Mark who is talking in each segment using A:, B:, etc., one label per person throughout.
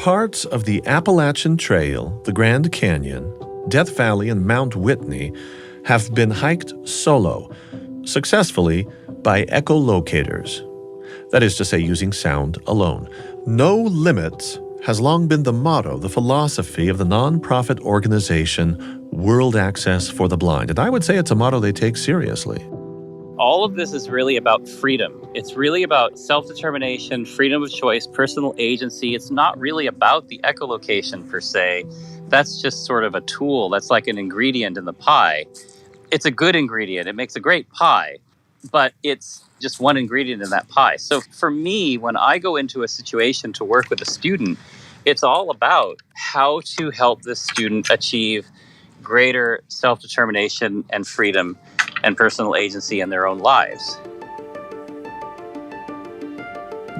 A: Parts of the Appalachian Trail, the Grand Canyon, Death Valley, and Mount Whitney have been hiked solo, successfully by echolocators. That is to say, using sound alone. No limits has long been the motto, the philosophy of the nonprofit organization World Access for the Blind. And I would say it's a motto they take seriously.
B: All of this is really about freedom. It's really about self-determination, freedom of choice, personal agency. It's not really about the echolocation per se. That's just sort of a tool. That's like an ingredient in the pie. It's a good ingredient. It makes a great pie, but it's just one ingredient in that pie. So for me, when I go into a situation to work with a student, it's all about how to help this student achieve greater self-determination and freedom and personal agency in their own lives.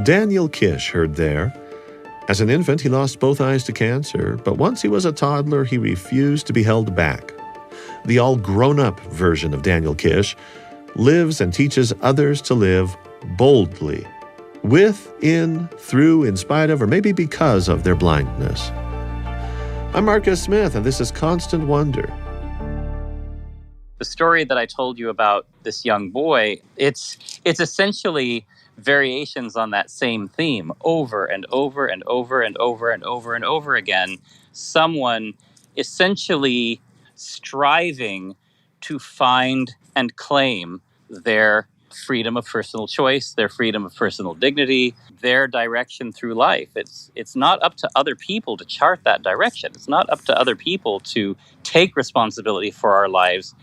A: Daniel Kish heard there. As an infant, he lost both eyes to cancer, but once he was a toddler, he refused to be held back. The all-grown-up version of Daniel Kish lives and teaches others to live boldly, with, in, through, in spite of, or maybe because of their blindness. I'm Marcus Smith, and this is Constant Wonder.
B: The story that I told you about this young boy, it's essentially variations on that same theme over and over and over and over and over and over again. Someone essentially striving to find and claim their freedom of personal choice, their freedom of personal dignity, their direction through life. It's not up to other people to chart that direction. It's not up to other people to take responsibility for our lives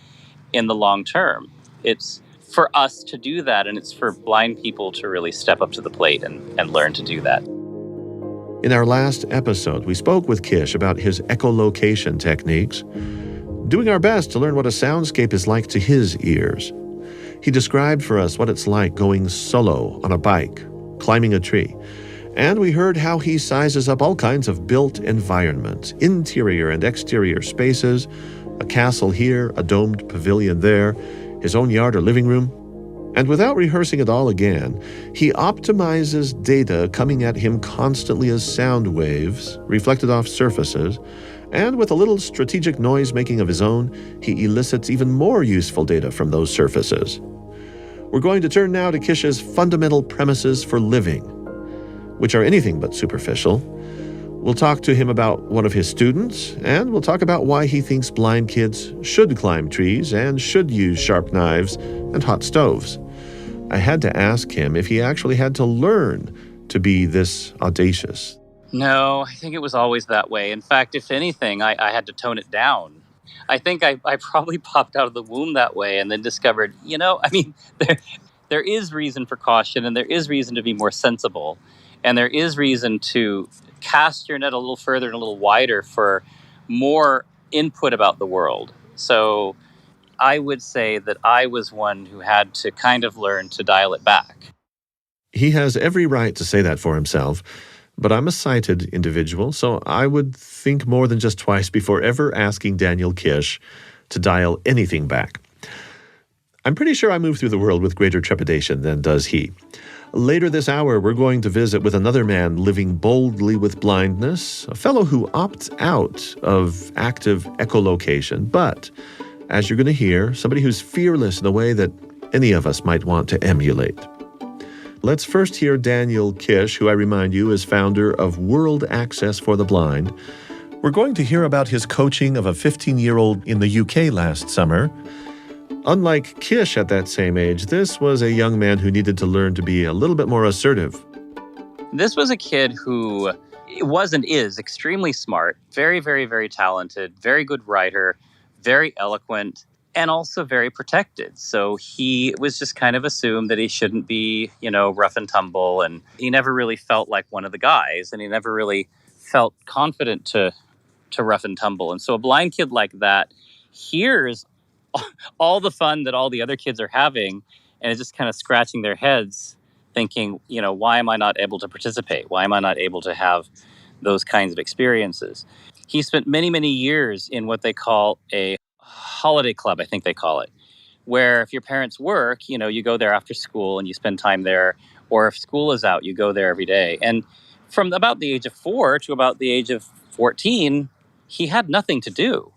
B: in the long term. It's for us to do that, and it's for blind people to really step up to the plate and learn to do that.
A: In our last episode, we spoke with Kish about his echolocation techniques, doing our best to learn what a soundscape is like to his ears. He described for us what it's like going solo on a bike, climbing a tree, and we heard how he sizes up all kinds of built environments, interior and exterior spaces, a castle here, a domed pavilion there, his own yard or living room. And without rehearsing it all again, he optimizes data coming at him constantly as sound waves reflected off surfaces, and with a little strategic noise-making of his own, he elicits even more useful data from those surfaces. We're going to turn now to Kish's fundamental premises for living, which are anything but superficial. We'll talk to him about one of his students, and we'll talk about why he thinks blind kids should climb trees and should use sharp knives and hot stoves. I had to ask him if he actually had to learn to be this audacious.
B: No, I think it was always that way. In fact, if anything, I had to tone it down. I think I probably popped out of the womb that way and then discovered, there is reason for caution, and there is reason to be more sensible, and there is reason to cast your net a little further and a little wider for more input about the world. So I would say that I was one who had to kind of learn to dial it back.
A: He has every right to say that for himself, but I'm a sighted individual, so I would think more than just twice before ever asking Daniel Kish to dial anything back. I'm pretty sure I move through the world with greater trepidation than does he. Later this hour, we're going to visit with another man living boldly with blindness, a fellow who opts out of active echolocation, but, as you're going to hear, somebody who's fearless in a way that any of us might want to emulate. Let's first hear Daniel Kish, who I remind you is founder of World Access for the Blind. We're going to hear about his coaching of a 15-year-old in the UK last summer. Unlike Kish at that same age, this was a young man who needed to learn to be a little bit more assertive.
B: This was a kid who was and is extremely smart, very, very, very talented, very good writer, very eloquent, and also very protected. So he was just kind of assumed that he shouldn't be, rough and tumble. And he never really felt like one of the guys, and he never really felt confident to rough and tumble. And so a blind kid like that hears all the fun that all the other kids are having, and is just kind of scratching their heads thinking, why am I not able to participate? Why am I not able to have those kinds of experiences? He spent many, many years in what they call a holiday club, I think they call it, where if your parents work, you go there after school and you spend time there, or if school is out, you go there every day. And From about the age of 4 to about the age of 14, he had nothing to do.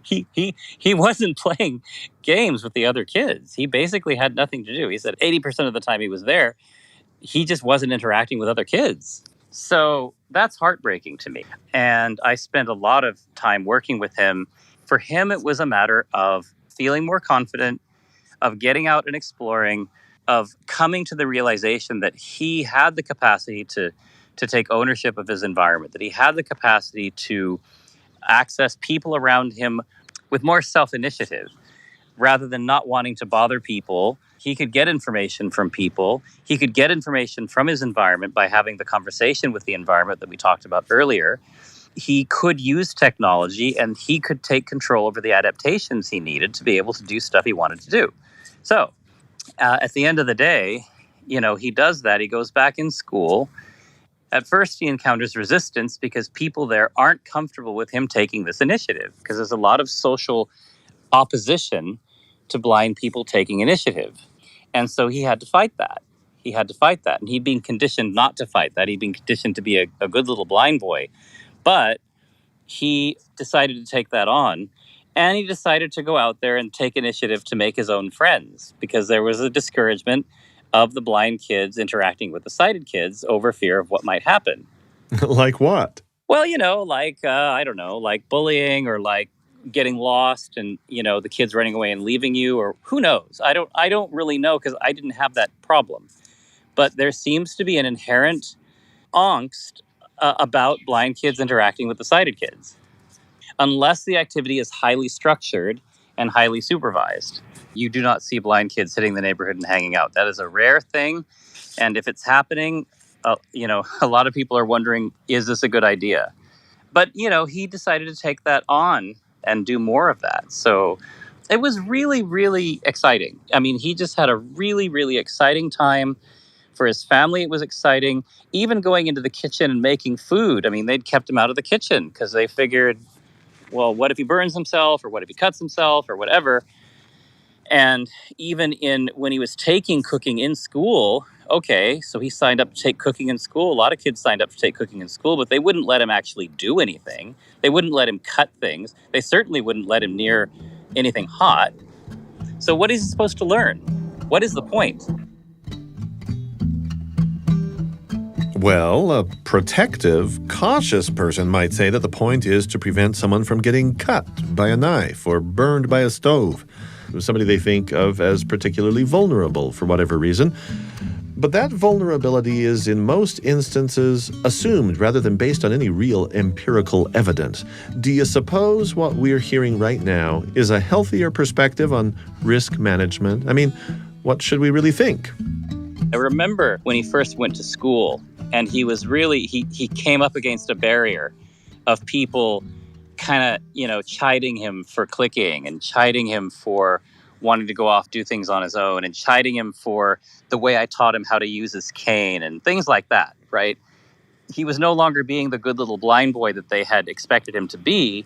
B: He wasn't playing games with the other kids. He basically had nothing to do. He said 80% of the time he was there, he just wasn't interacting with other kids. So that's heartbreaking to me. And I spent a lot of time working with him. For him, it was a matter of feeling more confident, of getting out and exploring, of coming to the realization that he had the capacity to take ownership of his environment, that he had the capacity to access people around him with more self-initiative. Rather than not wanting to bother people, he could get information from people. He could get information from his environment by having the conversation with the environment that we talked about earlier. He could use technology, and he could take control over the adaptations he needed to be able to do stuff he wanted to do. So at the end of the day, he does that. He goes back in school. At first, he encounters resistance because people there aren't comfortable with him taking this initiative, because there's a lot of social opposition to blind people taking initiative. And so he had to fight that. And he'd been conditioned not to fight that. He'd been conditioned to be a good little blind boy. But he decided to take that on. And he decided to go out there and take initiative to make his own friends, because there was a discouragement of the blind kids interacting with the sighted kids over fear of what might happen.
A: Like what?
B: Well, I don't know, like bullying, or like getting lost and, the kids running away and leaving you, or who knows? I don't really know, because I didn't have that problem. But there seems to be an inherent angst about blind kids interacting with the sighted kids, unless the activity is highly structured and highly supervised. You do not see blind kids hitting the neighborhood and hanging out. That is a rare thing. And if it's happening, a lot of people are wondering, is this a good idea? But, he decided to take that on and do more of that. So it was really, really exciting. I mean, he just had a really, really exciting time. For his family, it was exciting. Even going into the kitchen and making food. I mean, they'd kept him out of the kitchen because they figured, well, what if he burns himself, or what if he cuts himself, or whatever? And even when he was taking cooking in school, okay, so he signed up to take cooking in school. A lot of kids signed up to take cooking in school, but they wouldn't let him actually do anything. They wouldn't let him cut things. They certainly wouldn't let him near anything hot. So what is he supposed to learn? What is the point?
A: Well, a protective, cautious person might say that the point is to prevent someone from getting cut by a knife or burned by a stove. Somebody they think of as particularly vulnerable for whatever reason. But that vulnerability is in most instances assumed rather than based on any real empirical evidence. Do you suppose what we're hearing right now is a healthier perspective on risk management? I mean, what should we really think?
B: I remember when he first went to school, and he was really, he came up against a barrier of people kind of, chiding him for clicking, and chiding him for wanting to go off, do things on his own, and chiding him for the way I taught him how to use his cane and things like that, right? He was no longer being the good little blind boy that they had expected him to be.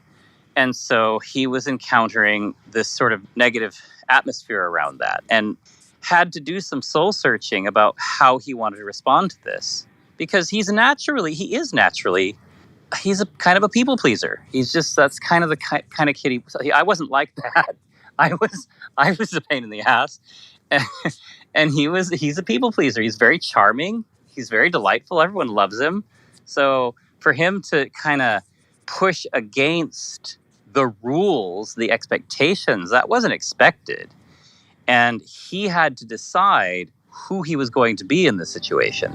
B: And so he was encountering this sort of negative atmosphere around that, and had to do some soul searching about how he wanted to respond to this. Because he is naturally, he's a kind of a people pleaser. That's kind of the kind of kid I wasn't like that. I was a pain in the ass. And he's a people pleaser. He's very charming. He's very delightful. Everyone loves him. So for him to kind of push against the rules, the expectations, that wasn't expected. And he had to decide who he was going to be in this situation.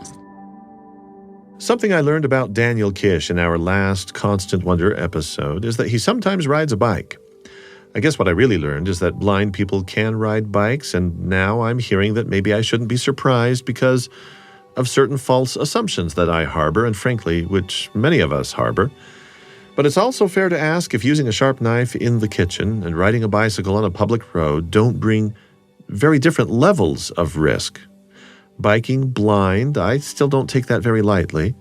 A: Something I learned about Daniel Kish in our last Constant Wonder episode is that he sometimes rides a bike. I guess what I really learned is that blind people can ride bikes, and now I'm hearing that maybe I shouldn't be surprised because of certain false assumptions that I harbor, and frankly, which many of us harbor. But it's also fair to ask if using a sharp knife in the kitchen and riding a bicycle on a public road don't bring very different levels of risk. Biking blind, I still don't take that very lightly.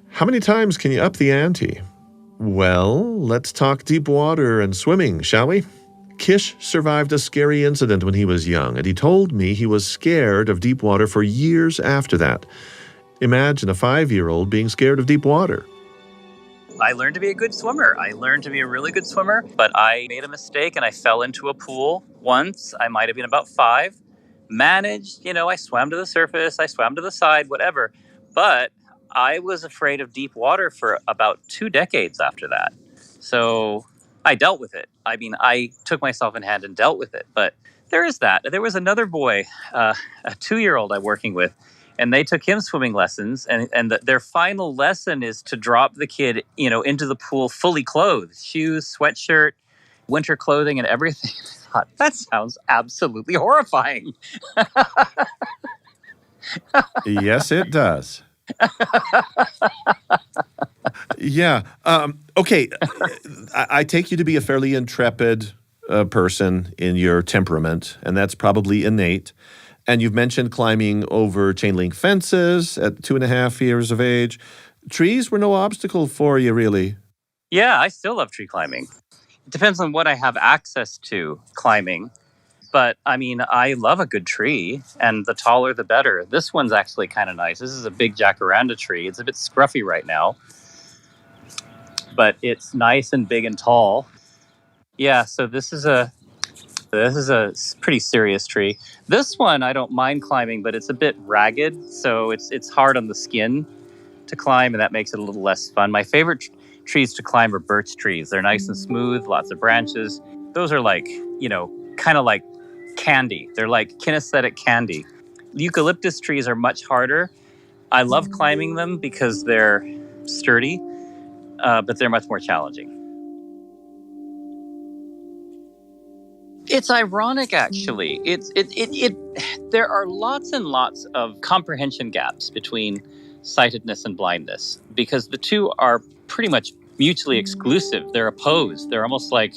A: How many times can you up the ante? Well, let's talk deep water and swimming, shall we? Kish survived a scary incident when he was young, and he told me he was scared of deep water for years after that. Imagine a 5-year-old being scared of deep water.
B: I learned to be a good swimmer. I learned to be a really good swimmer, but I made a mistake and I fell into a pool once. I might have been about 5. Managed, I swam to the surface, I swam to the side, whatever. But I was afraid of deep water for about 2 decades after that. So I dealt with it. I mean, I took myself in hand and dealt with it. But there is that. There was another boy, a 2-year-old I'm working with, and they took him swimming lessons. And their final lesson is to drop the kid, into the pool fully clothed, shoes, sweatshirt, winter clothing, and everything. I thought, that sounds absolutely horrifying.
A: Yes, it does. Yeah. Okay. I take you to be a fairly intrepid person in your temperament, and that's probably innate. And you've mentioned climbing over chain link fences at 2.5 years of age. Trees were no obstacle for you, really.
B: Yeah, I still love tree climbing. It depends on what I have access to climbing. But I mean, I love a good tree, and the taller the better. This one's actually kind of nice. This is a big jacaranda tree. It's a bit scruffy right now, but it's nice and big and tall. Yeah, so this is a pretty serious tree. This one I don't mind climbing, but it's a bit ragged, so it's hard on the skin to climb, and that makes it a little less fun. My favorite trees to climb are birch trees. They're nice and smooth, lots of branches. Those are like, kind of like candy. They're like kinesthetic candy. Eucalyptus trees are much harder. I love climbing them because they're sturdy, but they're much more challenging. It's ironic, actually. There are lots and lots of comprehension gaps between sightedness and blindness because the two are pretty much mutually exclusive. They're opposed. They're almost like,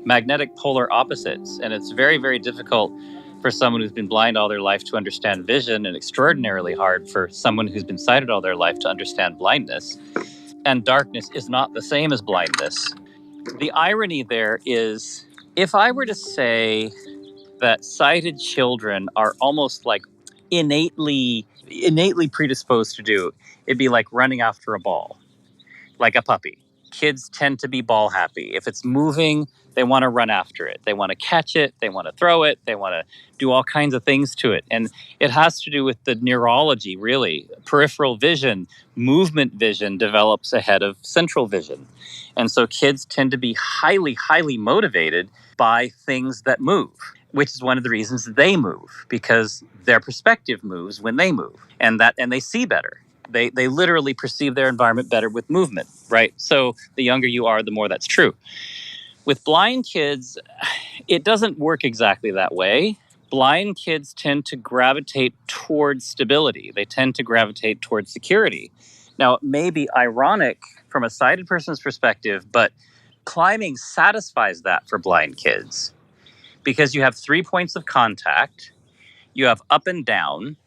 B: magnetic polar opposites. And it's very, very difficult for someone who's been blind all their life to understand vision, and extraordinarily hard for someone who's been sighted all their life to understand blindness. And darkness is not the same as blindness. The irony there is, if I were to say that sighted children are almost like innately predisposed to do, it'd be like running after a ball, like a puppy. Kids tend to be ball happy. If it's moving, they want to run after it. They want to catch it. They want to throw it. They want to do all kinds of things to it. And it has to do with the neurology, really. Peripheral vision, movement vision develops ahead of central vision. And so kids tend to be highly, highly motivated by things that move, which is one of the reasons they move, because their perspective moves when they move, and they see better. They literally perceive their environment better with movement, right? So the younger you are, the more that's true. With blind kids, it doesn't work exactly that way. Blind kids tend to gravitate towards stability. They tend to gravitate towards security. Now, it may be ironic from a sighted person's perspective, but climbing satisfies that for blind kids because you have 3 points of contact, you have up and down,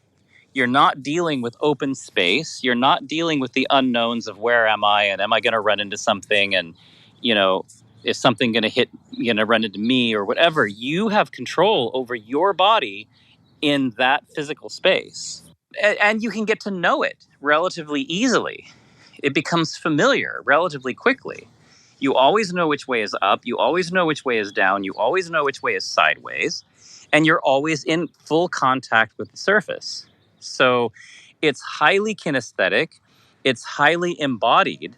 B: you're not dealing with open space, you're not dealing with the unknowns of where am I and am I going to run into something, and is something going to run into me or whatever. You have control over your body in that physical space, and you can get to know it relatively easily. It becomes familiar relatively quickly. You always know which way is up. You always know which way is down. You always know which way is sideways. And you're always in full contact with the surface. So it's highly kinesthetic. It's highly embodied.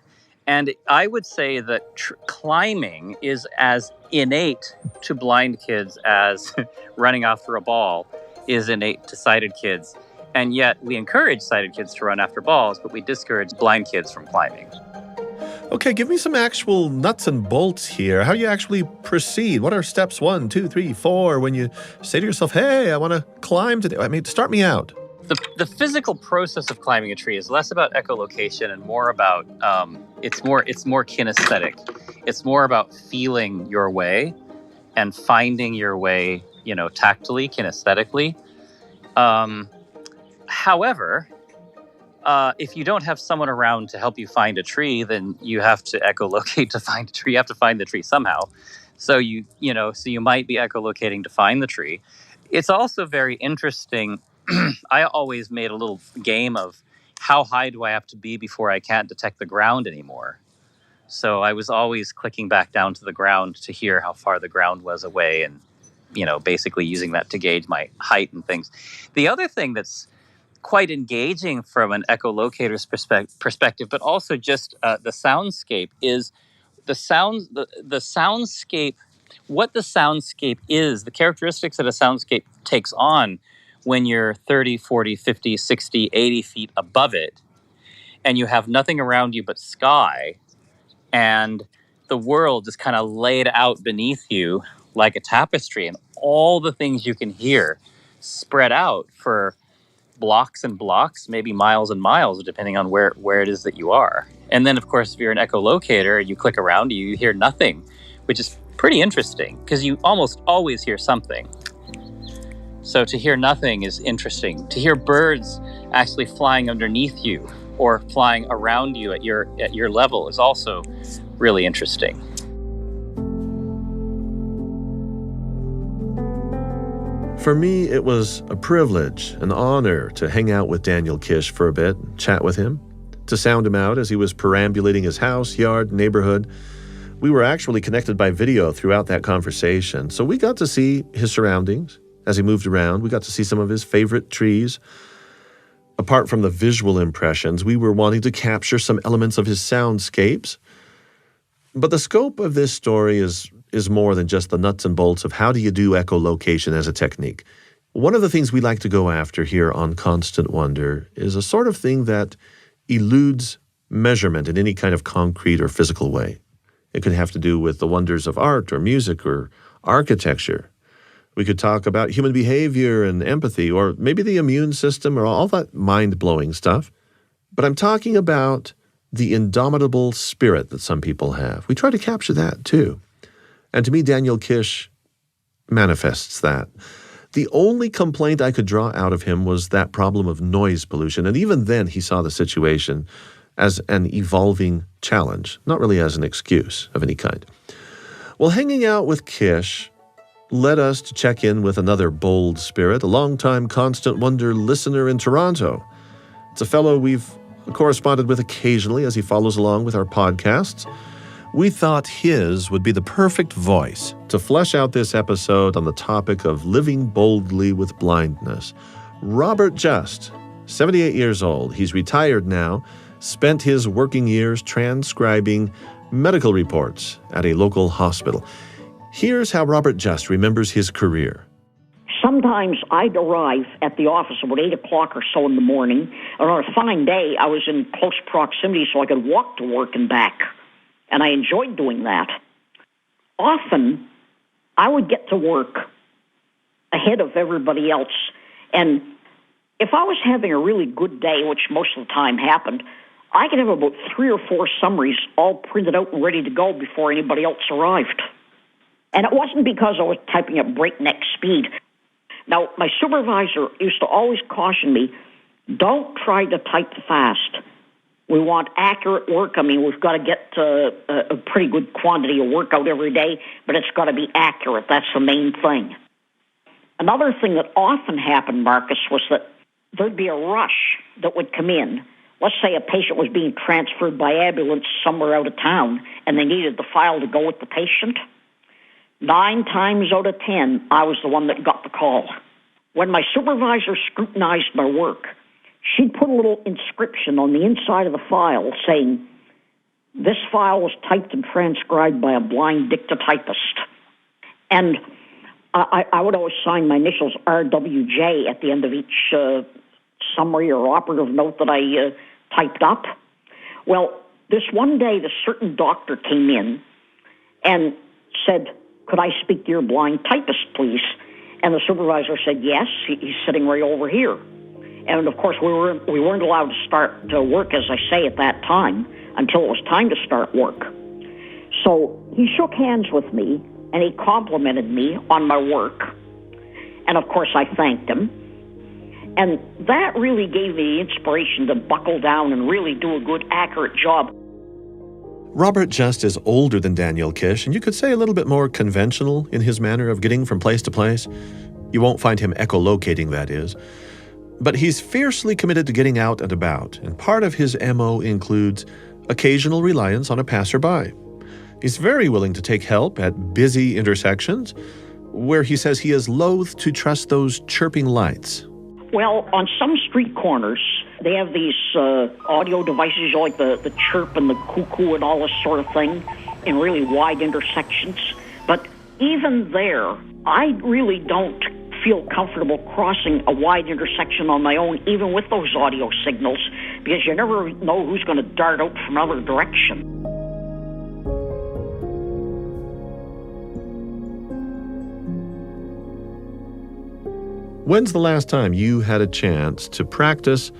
B: And I would say that climbing is as innate to blind kids as running after a ball is innate to sighted kids. And yet we encourage sighted kids to run after balls, but we discourage blind kids from climbing.
A: Okay, give me some actual nuts and bolts here. How do you actually proceed? What are steps 1, 2, 3, 4 when you say to yourself, hey, I want to climb today? I mean, start me out.
B: The physical process of climbing a tree is less about echolocation and more about, it's more kinesthetic. It's more about feeling your way and finding your way, tactily, kinesthetically. However, if you don't have someone around to help you find a tree, then you have to echolocate to find a tree. You have to find the tree somehow. So you might be echolocating to find the tree. It's also very interesting. I always made a little game of how high do I have to be before I can't detect the ground anymore? So I was always clicking back down to the ground to hear how far the ground was away, and basically using that to gauge my height and things. The other thing that's quite engaging from an echolocator's perspective, but also just the soundscape, is the soundscape, what the soundscape is, the characteristics that a soundscape takes on when you're 30, 40, 50, 60, 80 feet above it, and you have nothing around you but sky, and the world is kind of laid out beneath you like a tapestry, and all the things you can hear spread out for blocks and blocks, maybe miles and miles, depending on where it is that you are. And then, of course, if you're an echolocator and you click around, you hear nothing, which is pretty interesting because you almost always hear something. So to hear nothing is interesting. To hear birds actually flying underneath you or flying around you at your level is also really interesting.
A: For me, it was a privilege, an honor to hang out with Daniel Kish for a bit, chat with him, to sound him out as he was perambulating his house, yard, neighborhood. We were actually connected by video throughout that conversation, so we got to see his surroundings as he moved around. We got to see some of his favorite trees. Apart from the visual impressions, we were wanting to capture some elements of his soundscapes. But the scope of this story is more than just the nuts and bolts of how do you do echolocation as a technique. One of the things we like to go after here on Constant Wonder is a sort of thing that eludes measurement in any kind of concrete or physical way. It could have to do with the wonders of art or music or architecture. We could talk about human behavior and empathy, or maybe the immune system, or all that mind-blowing stuff. But I'm talking about the indomitable spirit that some people have. We try to capture that too. And to me, Daniel Kish manifests that. The only complaint I could draw out of him was that problem of noise pollution. And even then, he saw the situation as an evolving challenge, not really as an excuse of any kind. Well, hanging out with Kish led us to check in with another bold spirit, a longtime Constant Wonder listener in Toronto. It's a fellow we've corresponded with occasionally as he follows along with our podcasts. We thought his would be the perfect voice to flesh out this episode on the topic of living boldly with blindness. Robert Just, 78 years old. He's retired now, spent his working years transcribing medical reports at a local hospital. Here's how Robert Just remembers his career.
C: Sometimes I'd arrive at the office about 8 o'clock or so in the morning, and on a fine day, I was in close proximity so I could walk to work and back. And I enjoyed doing that. Often, I would get to work ahead of everybody else. And if I was having a really good day, which most of the time happened, I could have about 3 or 4 summaries all printed out and ready to go before anybody else arrived. And it wasn't because I was typing at breakneck speed. Now, my supervisor used to always caution me, don't try to type fast. We want accurate work. I mean, we've got to get a pretty good quantity of work out every day, but it's got to be accurate. That's the main thing. Another thing that often happened, Marcus, was that there'd be a rush that would come in. Let's say a patient was being transferred by ambulance somewhere out of town, and they needed the file to go with the patient. 9 times out of 10, I was the one that got the call. When my supervisor scrutinized my work, she'd put a little inscription on the inside of the file saying, this file was typed and transcribed by a blind dictatypist. And I would always sign my initials RWJ at the end of each summary or operative note that I typed up. Well, this one day, the certain doctor came in and said, could I speak to your blind typist, please? And the supervisor said, yes, he's sitting right over here. And, of course, we weren't allowed to start to work, as I say, at that time, until it was time to start work. So he shook hands with me, and he complimented me on my work. And, of course, I thanked him. And that really gave me the inspiration to buckle down and really do a good, accurate job.
A: Robert Just is older than Daniel Kish, and you could say a little bit more conventional in his manner of getting from place to place. You won't find him echolocating, that is. But he's fiercely committed to getting out and about, and part of his MO includes occasional reliance on a passerby. He's very willing to take help at busy intersections, where he says he is loath to trust those chirping lights.
C: Well, on some street corners, they have these audio devices like the chirp and the cuckoo and all this sort of thing in really wide intersections. But even there, I really don't feel comfortable crossing a wide intersection on my own, even with those audio signals, because you never know who's going to dart out from another direction.
A: When's the last time you had a chance to practice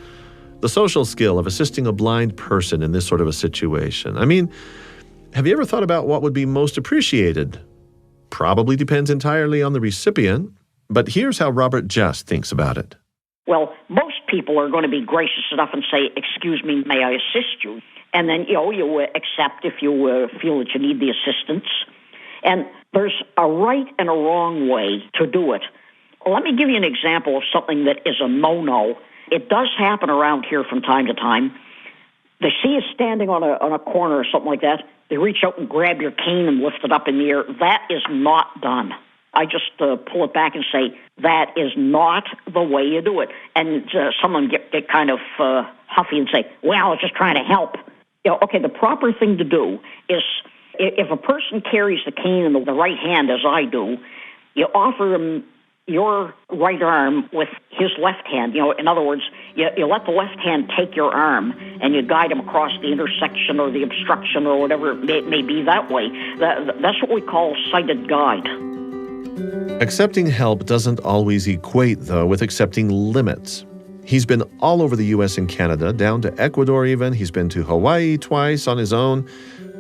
A: the social skill of assisting a blind person in this sort of a situation? I mean, have you ever thought about what would be most appreciated? Probably depends entirely on the recipient, but here's how Robert Just thinks about it.
C: Well, most people are going to be gracious enough and say, "Excuse me, may I assist you?" And then, you accept if you feel that you need the assistance. And there's a right and a wrong way to do it. Let me give you an example of something that is a no-no. It does happen around here from time to time. They see you standing on a corner or something like that. They reach out and grab your cane and lift it up in the air. That is not done. I just pull it back and say, that is not the way you do it. And someone get kind of huffy and say, "Well, I was just trying to help." Okay, the proper thing to do is, if a person carries the cane in the right hand, as I do, you offer them your right arm with his left hand. In other words, you let the left hand take your arm and you guide him across the intersection or the obstruction or whatever it may be that way. That's what we call sighted guide.
A: Accepting help doesn't always equate, though, with accepting limits. He's been all over the U.S. and Canada, down to Ecuador even. He's been to Hawaii twice on his own,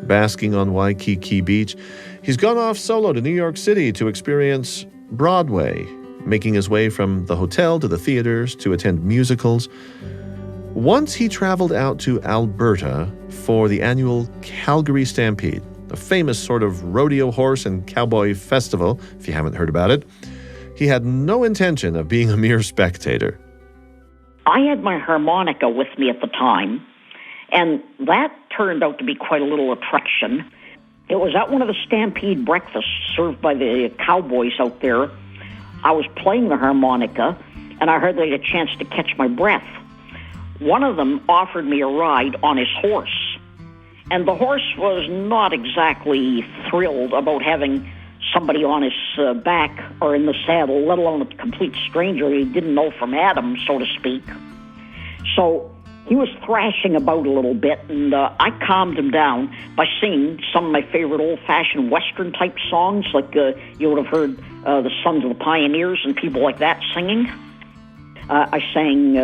A: basking on Waikiki Beach. He's gone off solo to New York City to experience Broadway, making his way from the hotel to the theaters to attend musicals. Once he traveled out to Alberta for the annual Calgary Stampede, a famous sort of rodeo horse and cowboy festival, if you haven't heard about it. He had no intention of being a mere spectator.
C: I had my harmonica with me at the time, and that turned out to be quite a little attraction. It was at one of the Stampede breakfasts served by the cowboys out there. I was playing the harmonica, and I hardly had a chance to catch my breath. One of them offered me a ride on his horse, and the horse was not exactly thrilled about having somebody on his back or in the saddle, let alone a complete stranger he didn't know from Adam, so to speak. So he was thrashing about a little bit, and I calmed him down by singing some of my favorite old-fashioned Western-type songs, like you would have heard the Sons of the Pioneers and people like that singing. I sang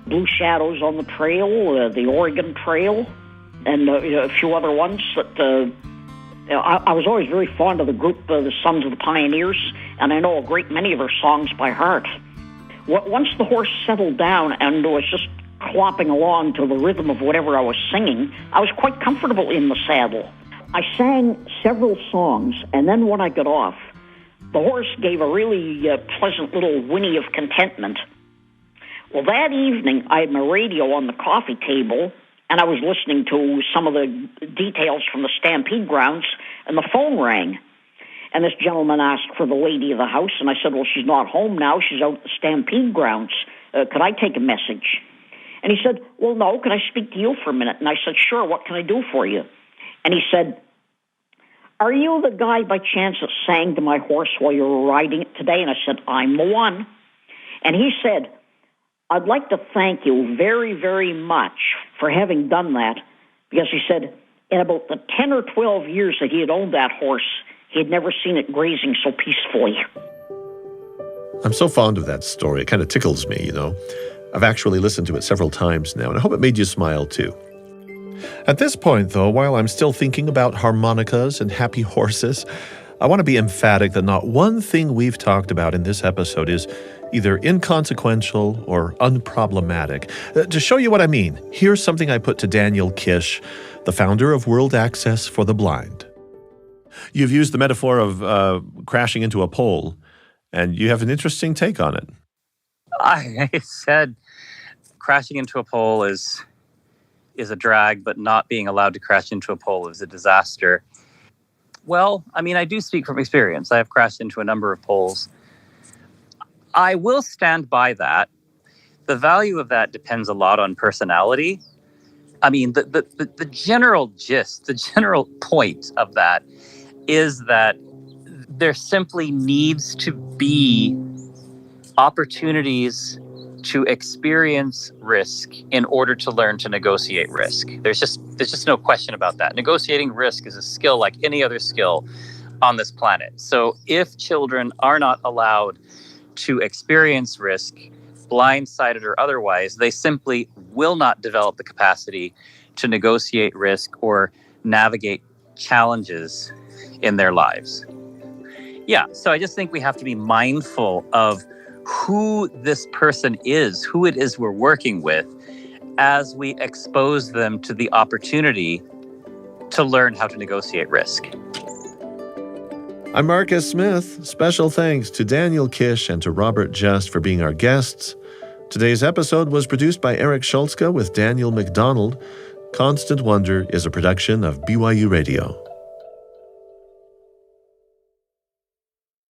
C: Blue Shadows on the Trail, the Oregon Trail, and a few other ones that I was always very fond of the group, the Sons of the Pioneers, and I know a great many of their songs by heart. Once the horse settled down and was just clopping along to the rhythm of whatever I was singing, I was quite comfortable in the saddle. I sang several songs, and then when I got off, the horse gave a really pleasant little whinny of contentment. Well, that evening, I had my radio on the coffee table, and I was listening to some of the details from the Stampede grounds, and the phone rang. And this gentleman asked for the lady of the house, and I said, well, she's not home now. She's out at the Stampede grounds. Could I take a message? And he said, well, no, can I speak to you for a minute? And I said, sure, what can I do for you? And he said, are you the guy by chance that sang to my horse while you were riding it today? And I said, I'm the one. And he said, I'd like to thank you very, very much for having done that, because he said in about the 10 or 12 years that he had owned that horse, he had never seen it grazing so peacefully.
A: I'm so fond of that story. It kind of tickles me, you know. I've actually listened to it several times now, and I hope it made you smile too. At this point, though, while I'm still thinking about harmonicas and happy horses, I want to be emphatic that not one thing we've talked about in this episode is either inconsequential or unproblematic. To show you what I mean, here's something I put to Daniel Kish, the founder of World Access for the Blind. You've used the metaphor of crashing into a pole, and you have an interesting take on it.
B: I said crashing into a pole is a drag, but not being allowed to crash into a pole is a disaster. Well, I mean, I do speak from experience. I have crashed into a number of poles. I will stand by that. The value of that depends a lot on personality. I mean, the general gist, the general point of that is that there simply needs to be opportunities to experience risk in order to learn to negotiate risk. There's just no question about that. Negotiating risk is a skill like any other skill on this planet. So if children are not allowed to experience risk, blindsided or otherwise, they simply will not develop the capacity to negotiate risk or navigate challenges in their lives. Yeah, so I just think we have to be mindful of who this person is, who it is we're working with, as we expose them to the opportunity to learn how to negotiate risk.
A: I'm Marcus Smith. Special thanks to Daniel Kish and to Robert Just for being our guests. Today's episode was produced by Eric Schultzka with Daniel McDonald. Constant Wonder is a production of BYU Radio.